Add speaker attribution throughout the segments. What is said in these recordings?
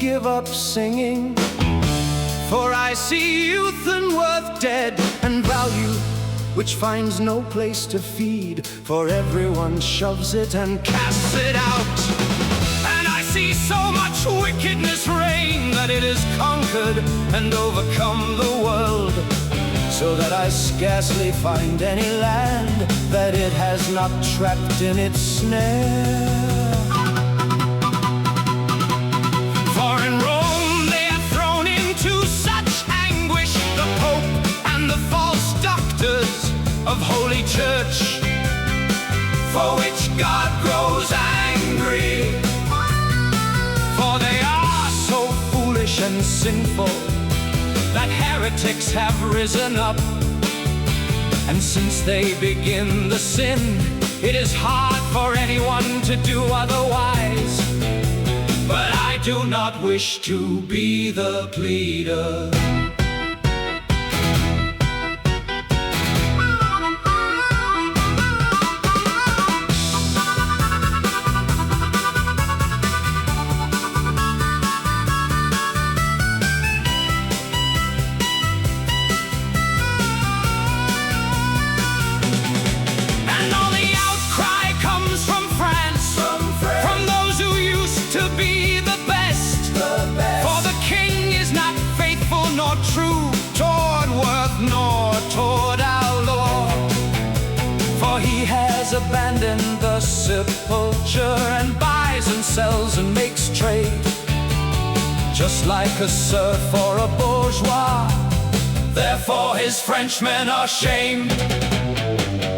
Speaker 1: give up singing, for I see youth and worth dead, and value which finds no place to feed, for everyone shoves it and casts it out. And I see so much wickedness reign that it has conquered and overcome the world, so that I scarcely find any land that it has not trapped in its snare. For in Rome they have thrown into such anguish the Pope and the false doctors of Holy Church, for which God grows angry. For they are so foolish and sinful that heretics have risen up, and since they begin the sin, it is hard for anyone to do otherwise. But I do not wish to be the pleader. True toward worth nor toward our Lord, for he has abandoned the sepulchre and buys and sells and makes trade, just like a serf or a bourgeois. Therefore his Frenchmen are shamed.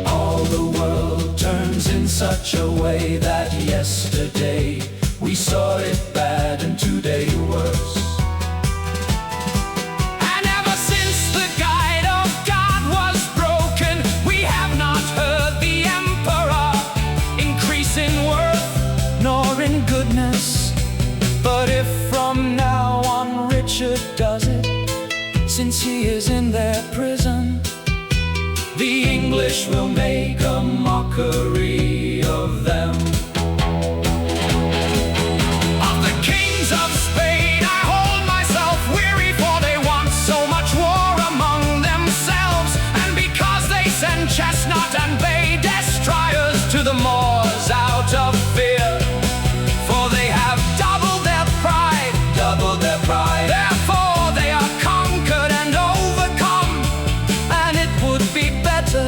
Speaker 1: All the world turns in such a way that yesterday we saw it bad and today worse. But if from now on Richard does it, since he is in their prison, the English will make a mockery of them. Of the kings of Spain I hold myself weary, for they want so much war among themselves, and because they send chestnut and bay destroyers to the Moors out of fear, for they have doubled their pride. Therefore they are conquered and overcome, and it would be better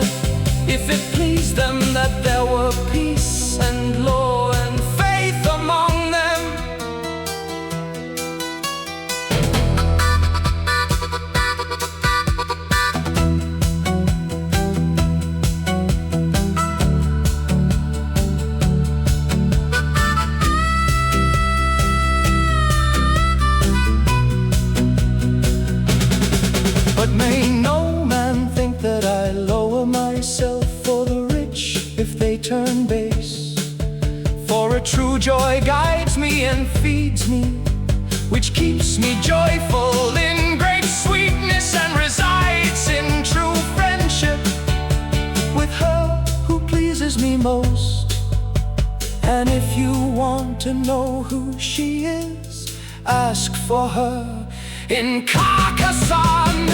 Speaker 1: if it pleased them that there were peace and law and faith among them. But may no man think that I lower myself for the rich if they turn base. For a true joy guides me and feeds me, which keeps me joyful in great sweetness, and resides in true friendship with her who pleases me most. And if you want to know who she is, ask for her in Carcassonne.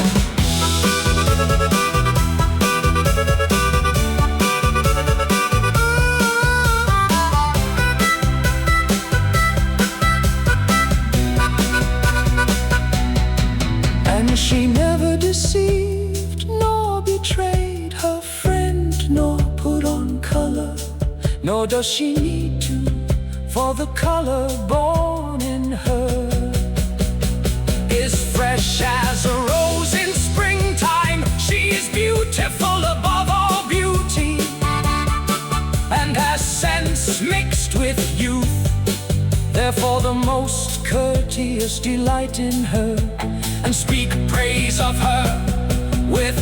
Speaker 1: And she never deceived nor betrayed her friend, nor put on color, nor does she need to, for the color born in her is fresh as a rose in springtime. She is beautiful above all beauty, and has sense mixed with youth. Therefore the most courteous delight in her, and speak praise of her with